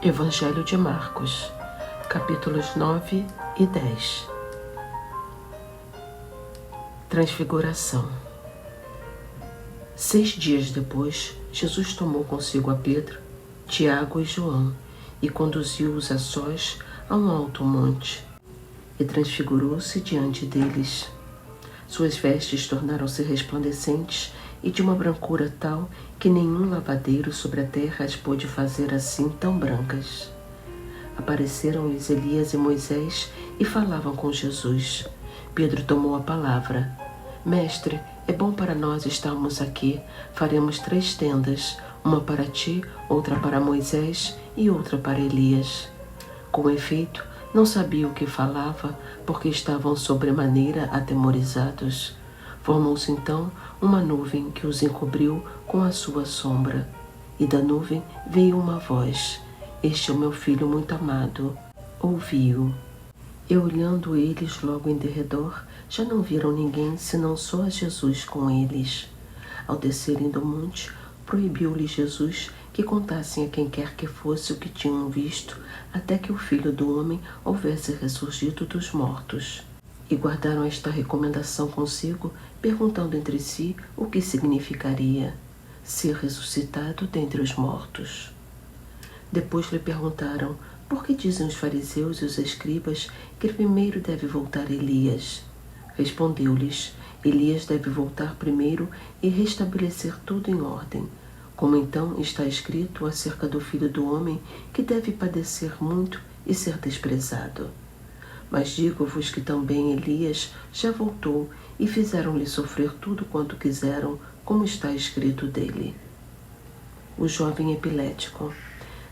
Evangelho de Marcos, capítulos 9 e 10. Transfiguração. 6 dias depois, Jesus tomou consigo a Pedro, Tiago e João e conduziu-os a sós a um alto monte e transfigurou-se diante deles. Suas vestes tornaram-se resplandecentes e de uma brancura tal que nenhum lavadeiro sobre a terra as pôde fazer assim tão brancas. Apareceram-lhes Elias e Moisés e falavam com Jesus. Pedro tomou a palavra. Mestre, é bom para nós estarmos aqui. Faremos 3 tendas, uma para ti, outra para Moisés e outra para Elias. Com efeito, não sabia o que falava, porque estavam sobremaneira atemorizados. Formou-se então uma nuvem que os encobriu com a sua sombra. E da nuvem veio uma voz: Este é o meu filho muito amado, ouvi-o. E olhando eles logo em derredor, já não viram ninguém, senão só a Jesus com eles. Ao descerem do monte, proibiu-lhes Jesus que contassem a quem quer que fosse o que tinham visto, até que o Filho do Homem houvesse ressurgido dos mortos. E guardaram esta recomendação consigo, perguntando entre si o que significaria ser ressuscitado dentre os mortos. Depois lhe perguntaram: por que dizem os fariseus e os escribas que primeiro deve voltar Elias? Respondeu-lhes: Elias deve voltar primeiro e restabelecer tudo em ordem. Como então está escrito acerca do Filho do Homem, que deve padecer muito e ser desprezado. Mas digo-vos que também Elias já voltou e fizeram-lhe sofrer tudo quanto quiseram, como está escrito dele. O jovem epilético.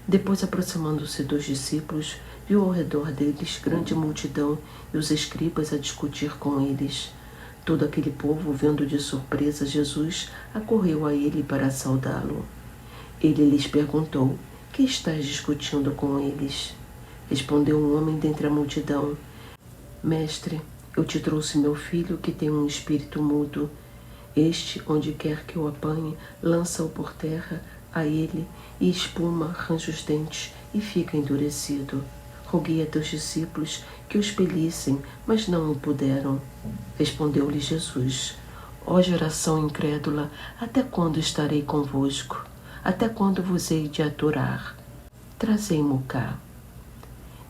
Depois, aproximando-se dos discípulos, viu ao redor deles grande multidão e os escribas a discutir com eles. Todo aquele povo, vendo de surpresa Jesus, acorreu a ele para saudá-lo. Ele lhes perguntou: que estás discutindo com eles? Respondeu um homem dentre a multidão: Mestre, eu te trouxe meu filho que tem um espírito mudo. Este, onde quer que o apanhe, lança-o por terra a ele e espuma, range os dentes e fica endurecido. Roguei a teus discípulos que o expelissem, mas não o puderam. Respondeu-lhe Jesus: Ó geração incrédula, até quando estarei convosco? Até quando vos hei de aturar? Trazei-mo cá.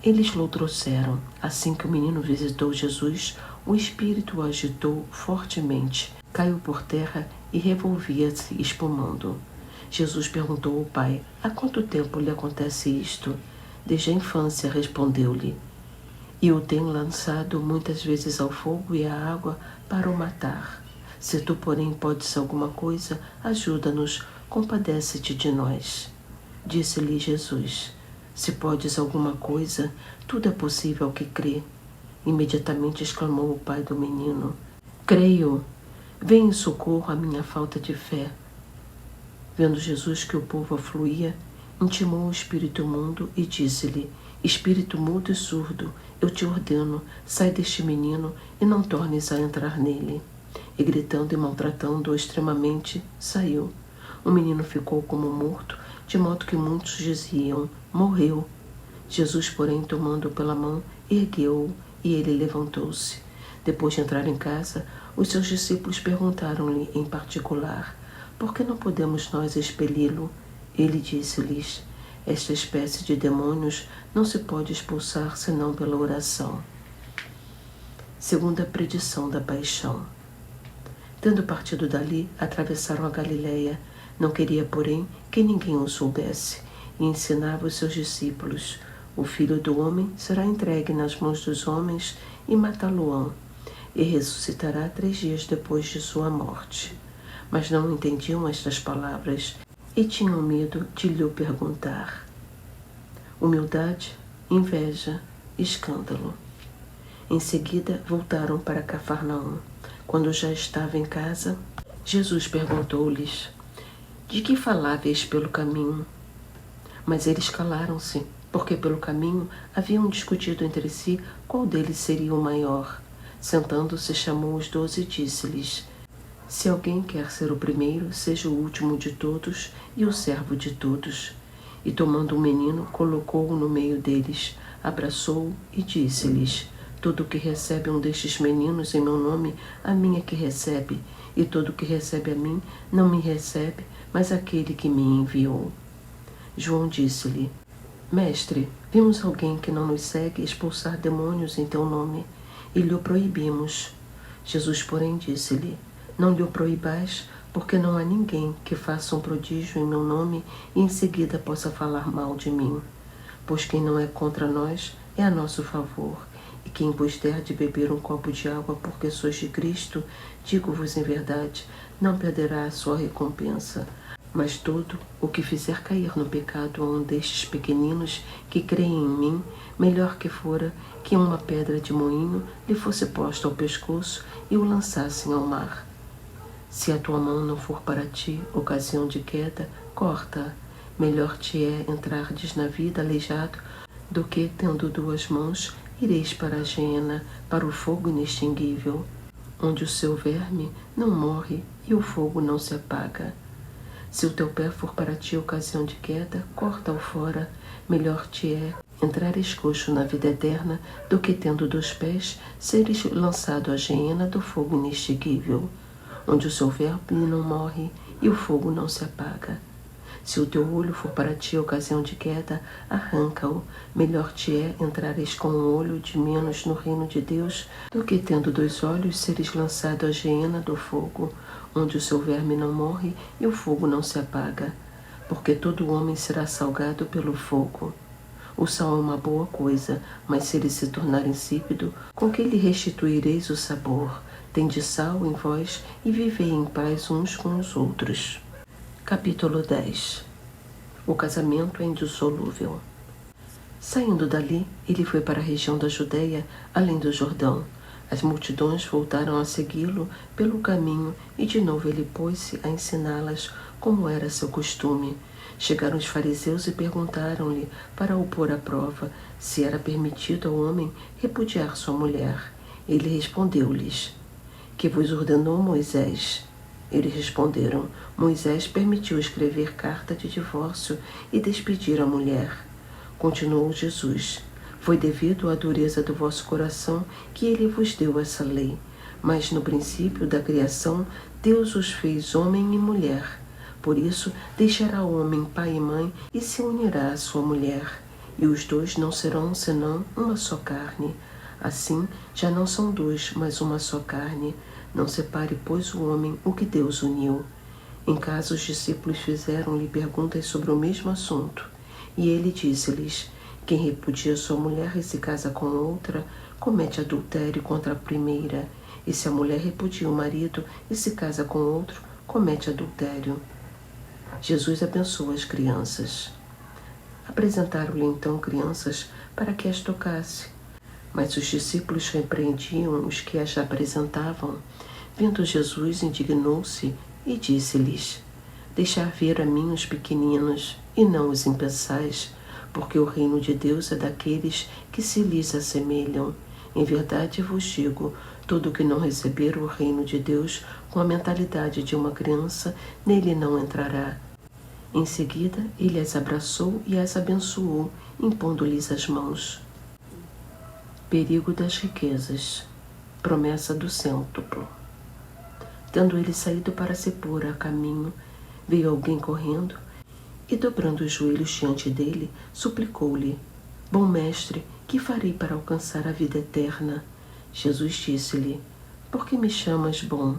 Eles o trouxeram. Assim que o menino visitou Jesus, o espírito o agitou fortemente, caiu por terra e revolvia-se espumando. Jesus perguntou ao pai: há quanto tempo lhe acontece isto? Desde a infância, respondeu-lhe. E o tem lançado muitas vezes ao fogo e à água para o matar. Se tu, porém, podes alguma coisa, ajuda-nos, compadece-te de nós. Disse-lhe Jesus: se podes alguma coisa, tudo é possível ao que crê. Imediatamente exclamou o pai do menino: creio, vem em socorro à minha falta de fé. Vendo Jesus que o povo afluía, intimou o espírito imundo e disse-lhe: Espírito mudo e surdo, eu te ordeno, sai deste menino e não tornes a entrar nele. E gritando e maltratando-o extremamente, saiu. O menino ficou como morto, de modo que muitos diziam: morreu. Jesus, porém, tomando-o pela mão, ergueu-o e ele levantou-se. Depois de entrar em casa, os seus discípulos perguntaram-lhe em particular: por que não podemos nós expeli-lo? Ele disse-lhes: esta espécie de demônios não se pode expulsar senão pela oração. Segunda predição da paixão. Tendo partido dali, atravessaram a Galiléia. Não queria, porém, que ninguém o soubesse, e ensinava os seus discípulos: o Filho do Homem será entregue nas mãos dos homens e matá-lo-ão, e ressuscitará 3 dias depois de sua morte. Mas não entendiam estas palavras e tinham medo de lhe perguntar. Humildade, inveja, escândalo. Em seguida voltaram para Cafarnaum. Quando já estava em casa, Jesus perguntou-lhes: de que faláveis pelo caminho? Mas eles calaram-se, porque pelo caminho haviam discutido entre si qual deles seria o maior. Sentando-se, chamou os 12 e disse-lhes: se alguém quer ser o primeiro, seja o último de todos e o servo de todos. E tomando o menino, colocou-o no meio deles, abraçou-o e disse-lhes: Todo o que recebe um destes meninos em meu nome, a mim é que recebe, e todo o que recebe a mim, não me recebe, mas aquele que me enviou. João disse-lhe: Mestre, vimos alguém que não nos segue expulsar demônios em teu nome, e lhe o proibimos. Jesus, porém, disse-lhe: Não lhe o proibais, porque não há ninguém que faça um prodígio em meu nome e em seguida possa falar mal de mim. Pois quem não é contra nós é a nosso favor, e quem vos der de beber um copo de água porque sois de Cristo, digo-vos em verdade, não perderá a sua recompensa. Mas todo o que fizer cair no pecado a um destes pequeninos que creem em mim, melhor que fora que uma pedra de moinho lhe fosse posta ao pescoço e o lançassem ao mar. Se a tua mão não for para ti ocasião de queda, corta-a. Melhor te é entrardes na vida aleijado do que, tendo duas mãos, ireis para a geena, para o fogo inextinguível, onde o seu verme não morre e o fogo não se apaga. Se o teu pé for para ti ocasião de queda, corta-o fora. Melhor te é entrares coxo na vida eterna do que, tendo 2 pés, seres lançado à geena do fogo inextinguível, onde o seu verme não morre e o fogo não se apaga. Se o teu olho for para ti ocasião de queda, arranca-o. Melhor te é entrares com um olho de menos no reino de Deus, do que, tendo 2 olhos, seres lançado à geena do fogo, onde o seu verme não morre e o fogo não se apaga. Porque todo homem será salgado pelo fogo. O sal é uma boa coisa, mas se ele se tornar insípido, com que lhe restituireis o sabor? Tende sal em vós e vivei em paz uns com os outros. Capítulo 10. O casamento é indissolúvel. Saindo dali, ele foi para a região da Judeia, além do Jordão. As multidões voltaram a segui-lo pelo caminho e de novo ele pôs-se a ensiná-las, como era seu costume. Chegaram os fariseus e perguntaram-lhe, para o pôr à prova, se era permitido ao homem repudiar sua mulher. Ele respondeu-lhes: Que vos ordenou Moisés? Eles responderam: Moisés permitiu escrever carta de divórcio e despedir a mulher. Continuou Jesus: Foi devido à dureza do vosso coração que ele vos deu essa lei. Mas no princípio da criação, Deus os fez homem e mulher. Por isso, deixará o homem pai e mãe e se unirá à sua mulher. E os 2 não serão senão uma só carne. Assim, já não são 2, mas uma só carne. Não separe, pois, o homem o que Deus uniu. Em casa, os discípulos fizeram-lhe perguntas sobre o mesmo assunto. E ele disse-lhes: Quem repudia sua mulher e se casa com outra, comete adultério contra a primeira. E se a mulher repudia o marido e se casa com outro, comete adultério. Jesus abençoa as crianças. Apresentaram-lhe então crianças para que as tocasse. Mas os discípulos repreendiam os que as apresentavam. Vendo Jesus, indignou-se e disse-lhes: Deixar vir a mim os pequeninos, e não os impeçais, porque o reino de Deus é daqueles que se lhes assemelham. Em verdade vos digo, todo o que não receber o reino de Deus com a mentalidade de uma criança, nele não entrará. Em seguida, ele as abraçou e as abençoou, impondo-lhes as mãos. Perigo das riquezas. Promessa do cêntuplo. Tendo ele saído para se pôr a caminho, veio alguém correndo e, dobrando os joelhos diante dele, suplicou-lhe: Bom mestre, que farei para alcançar a vida eterna? Jesus disse-lhe: Por que me chamas bom?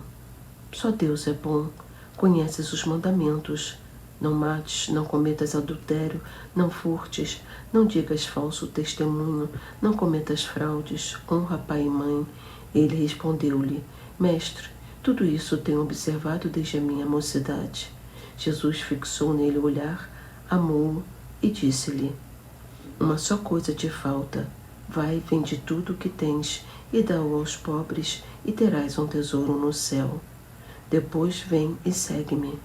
Só Deus é bom. Conheces os mandamentos: Não mates, não cometas adultério, não furtes, não digas falso testemunho, não cometas fraudes, honra pai e mãe. Ele respondeu-lhe: Mestre, tudo isso tenho observado desde a minha mocidade. Jesus fixou nele o olhar, amou-o e disse-lhe: Uma só coisa te falta. Vai, vende tudo o que tens e dá-o aos pobres e terás um tesouro no céu. Depois vem e segue-me.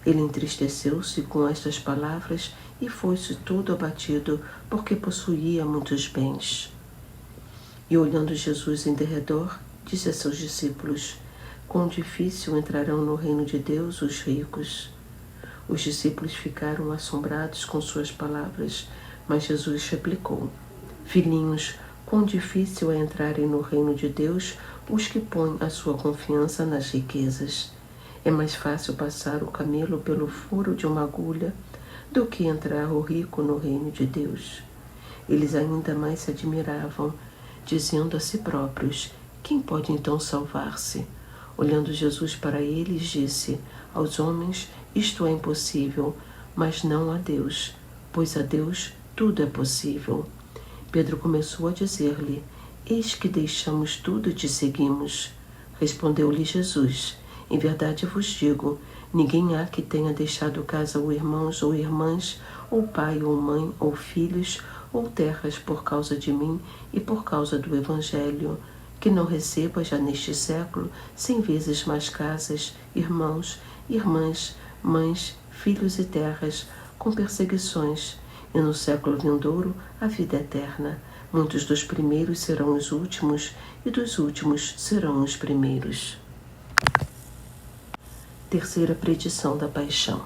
Ele entristeceu-se com estas palavras e foi-se todo abatido, porque possuía muitos bens. E olhando Jesus em derredor, disse a seus discípulos: Quão difícil entrarão no reino de Deus os ricos. Os discípulos ficaram assombrados com suas palavras, mas Jesus replicou: Filhinhos, quão difícil é entrarem no reino de Deus os que põem a sua confiança nas riquezas. É mais fácil passar o camelo pelo furo de uma agulha do que entrar o rico no reino de Deus. Eles ainda mais se admiravam, dizendo a si próprios: Quem pode então salvar-se? Olhando Jesus para eles, disse: Aos homens isto é impossível, mas não a Deus, pois a Deus tudo é possível. Pedro começou a dizer-lhe: Eis que deixamos tudo e te seguimos. Respondeu-lhe Jesus: Em verdade vos digo, ninguém há que tenha deixado casa ou irmãos ou irmãs, ou pai ou mãe, ou filhos, ou terras por causa de mim e por causa do Evangelho, que não receba já neste século 100 vezes mais casas, irmãos, irmãs, mães, filhos e terras, com perseguições, e no século vindouro a vida eterna. Muitos dos primeiros serão os últimos, e dos últimos serão os primeiros. Terceira predição da paixão.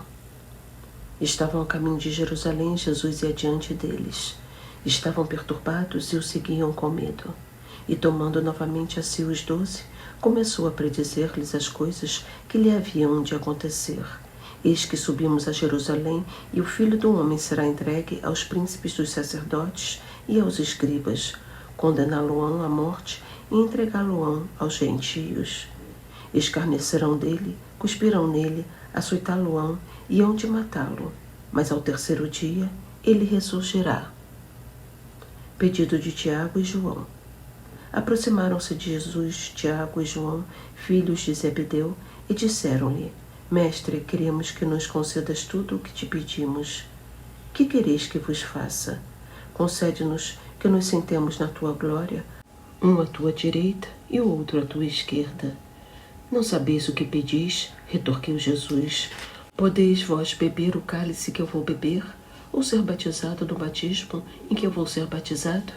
Estavam a caminho de Jerusalém, Jesus ia diante deles. Estavam perturbados e o seguiam com medo. E tomando novamente a si os 12, começou a predizer-lhes as coisas que lhe haviam de acontecer. Eis que subimos a Jerusalém, e o Filho do Homem será entregue aos príncipes dos sacerdotes e aos escribas. Condená-lo-ão à morte e entregá-lo-ão aos gentios. Escarnecerão dele, cuspirão nele, açoitá-lo-ão e hão de matá-lo. Mas ao terceiro dia ele ressurgirá. Pedido de Tiago e João. Aproximaram-se de Jesus Tiago e João, filhos de Zebedeu, e disseram-lhe: Mestre, queremos que nos concedas tudo o que te pedimos. Que quereis que vos faça? Concede-nos que nos sentemos na tua glória, um à tua direita e o outro à tua esquerda. Não sabeis o que pedis? Retorquiu Jesus. Podeis vós beber o cálice que eu vou beber, ou ser batizado no batismo em que eu vou ser batizado?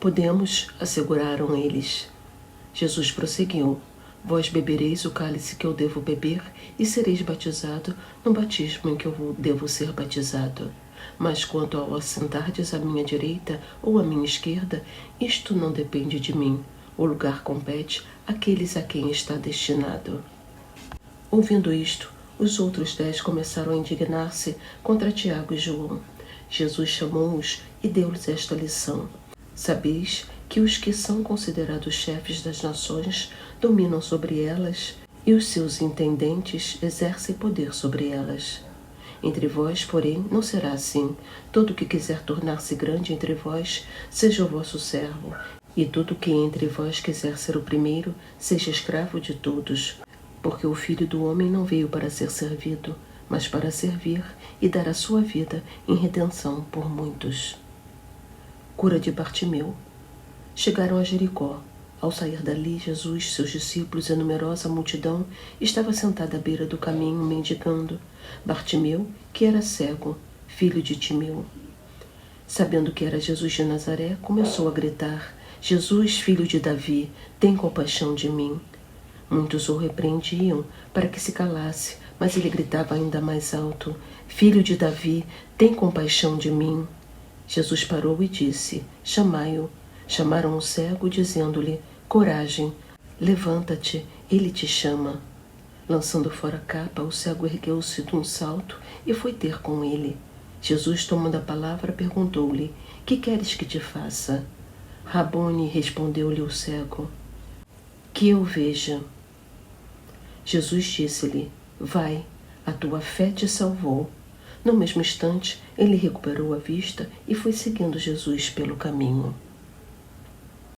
Podemos, asseguraram eles. Jesus prosseguiu: Vós bebereis o cálice que eu devo beber e sereis batizado no batismo em que eu devo ser batizado. Mas quanto ao assentardes à minha direita ou à minha esquerda, isto não depende de mim. O lugar compete àqueles a quem está destinado. Ouvindo isto, os outros 10 começaram a indignar-se contra Tiago e João. Jesus chamou-os e deu-lhes esta lição: Sabeis que os que são considerados chefes das nações dominam sobre elas, e os seus intendentes exercem poder sobre elas. Entre vós, porém, não será assim. Todo o que quiser tornar-se grande entre vós, seja o vosso servo, e todo o que entre vós quiser ser o primeiro, seja escravo de todos. Porque o Filho do Homem não veio para ser servido, mas para servir e dar a sua vida em redenção por muitos. Cura de Bartimeu. Chegaram a Jericó. Ao sair dali, Jesus, seus discípulos e a numerosa multidão estava sentada à beira do caminho, mendigando. Bartimeu, que era cego, filho de Timeu, sabendo que era Jesus de Nazaré, começou a gritar: Jesus, filho de Davi, tem compaixão de mim. Muitos o repreendiam para que se calasse, mas ele gritava ainda mais alto: Filho de Davi, tem compaixão de mim. Jesus parou e disse: Chamai-o. Chamaram o cego, dizendo-lhe: Coragem, levanta-te, ele te chama. Lançando fora a capa, o cego ergueu-se de um salto e foi ter com ele. Jesus, tomando a palavra, perguntou-lhe: Que queres que te faça? Rabone, respondeu-lhe o cego, que eu veja. Jesus disse-lhe: Vai, a tua fé te salvou. No mesmo instante, ele recuperou a vista e foi seguindo Jesus pelo caminho.